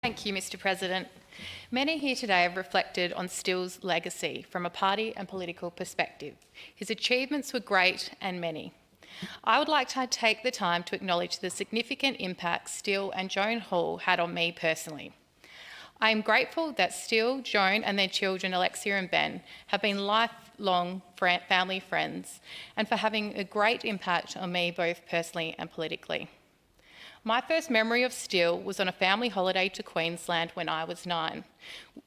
Thank you, Mr. President. Many here today have reflected on Steele's legacy from a party and political perspective. His achievements were great and many. I would like to take the time to acknowledge the significant impact Steele and Joan Hall had on me personally. I am grateful that Steele, Joan and their children Alexia and Ben have been lifelong family friends and for having a great impact on me both personally and politically. My first memory of Steele was on a family holiday to Queensland when I was 9.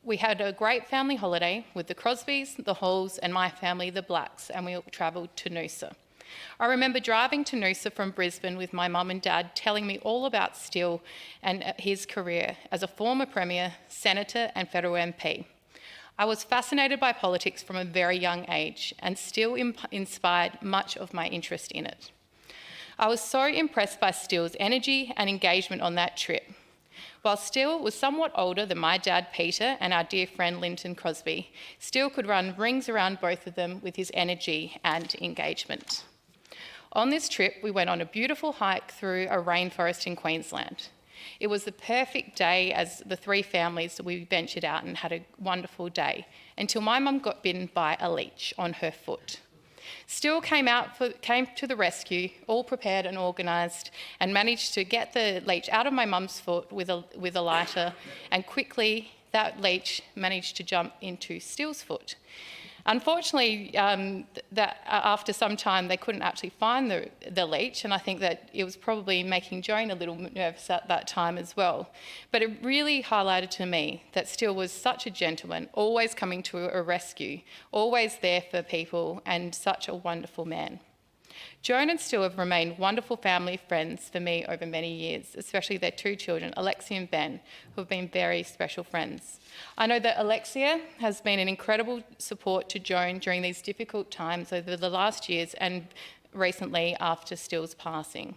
We had a great family holiday with the Crosbys, the Halls and my family, the Blacks, and we travelled to Noosa. I remember driving to Noosa from Brisbane with my mum and dad telling me all about Steele and his career as a former Premier, Senator and federal MP. I was fascinated by politics from a very young age and Steele inspired much of my interest in it. I was so impressed by Steele's energy and engagement on that trip. While Steele was somewhat older than my dad Peter and our dear friend Linton Crosby, Steele could run rings around both of them with his energy and engagement. On this trip, we went on a beautiful hike through a rainforest in Queensland. It was the perfect day as the three families we ventured out and had a wonderful day until my mum got bitten by a leech on her foot. Steele came to the rescue, all prepared and organised, and managed to get the leech out of my mum's foot with a lighter, and quickly that leech managed to jump into Steele's foot. Unfortunately, after some time, they couldn't actually find the leech, and I think that it was probably making Joan a little nervous at that time as well. But it really highlighted to me that Steele was such a gentleman, always coming to a rescue, always there for people, and such a wonderful man. Joan and Steele have remained wonderful family friends for me over many years, especially their two children, Alexia and Ben, who have been very special friends. I know that Alexia has been an incredible support to Joan during these difficult times over the last years and recently after Steele's passing.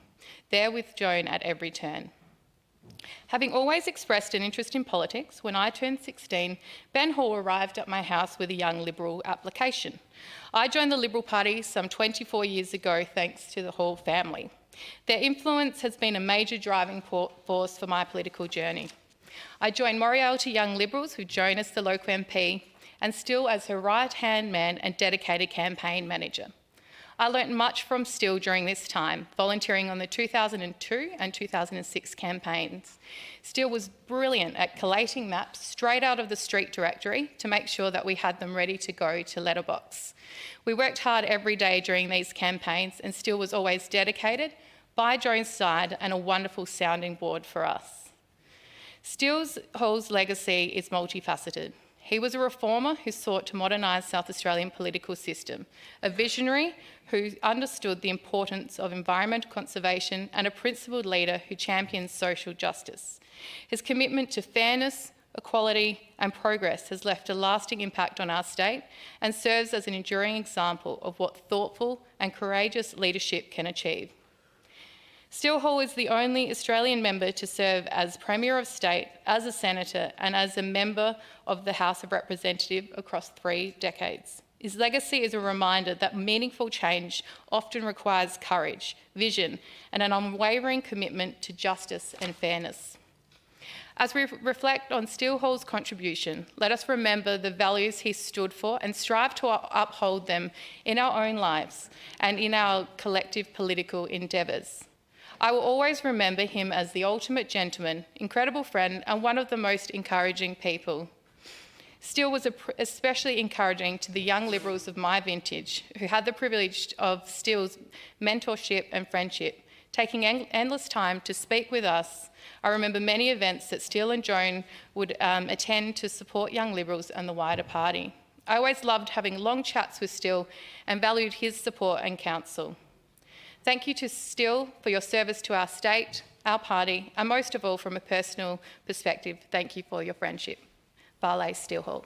There with Joan at every turn. Having always expressed an interest in politics, when I turned 16, Ben Hall arrived at my house with a Young Liberal application. I joined the Liberal Party some 24 years ago thanks to the Hall family. Their influence has been a major driving force for my political journey. I joined Morialty Young Liberals with Joan as the local MP and Steele as her right-hand man and dedicated campaign manager. I learnt much from Steele during this time, volunteering on the 2002 and 2006 campaigns. Steele was brilliant at collating maps straight out of the street directory to make sure that we had them ready to go to letterbox. We worked hard every day during these campaigns and Steele was always dedicated, by Joan's side and a wonderful sounding board for us. Steele Hall's legacy is multifaceted. He was a reformer who sought to modernise South Australian political system, a visionary who understood the importance of environmental conservation and a principled leader who champions social justice. His commitment to fairness, equality and progress has left a lasting impact on our state and serves as an enduring example of what thoughtful and courageous leadership can achieve. Steele Hall is the only Australian member to serve as Premier of State, as a Senator and as a member of the House of Representatives across 3 decades. His legacy is a reminder that meaningful change often requires courage, vision and an unwavering commitment to justice and fairness. As we reflect on Steele Hall's contribution, let us remember the values he stood for and strive to uphold them in our own lives and in our collective political endeavours. I will always remember him as the ultimate gentleman, incredible friend and one of the most encouraging people. Steele was especially encouraging to the young Liberals of my vintage who had the privilege of Steele's mentorship and friendship, taking endless time to speak with us. I remember many events that Steele and Joan would attend to support young Liberals and the wider party. I always loved having long chats with Steele and valued his support and counsel. Thank you to Steele for your service to our state, our party, and most of all, from a personal perspective, thank you for your friendship. Vale, Steele Hall.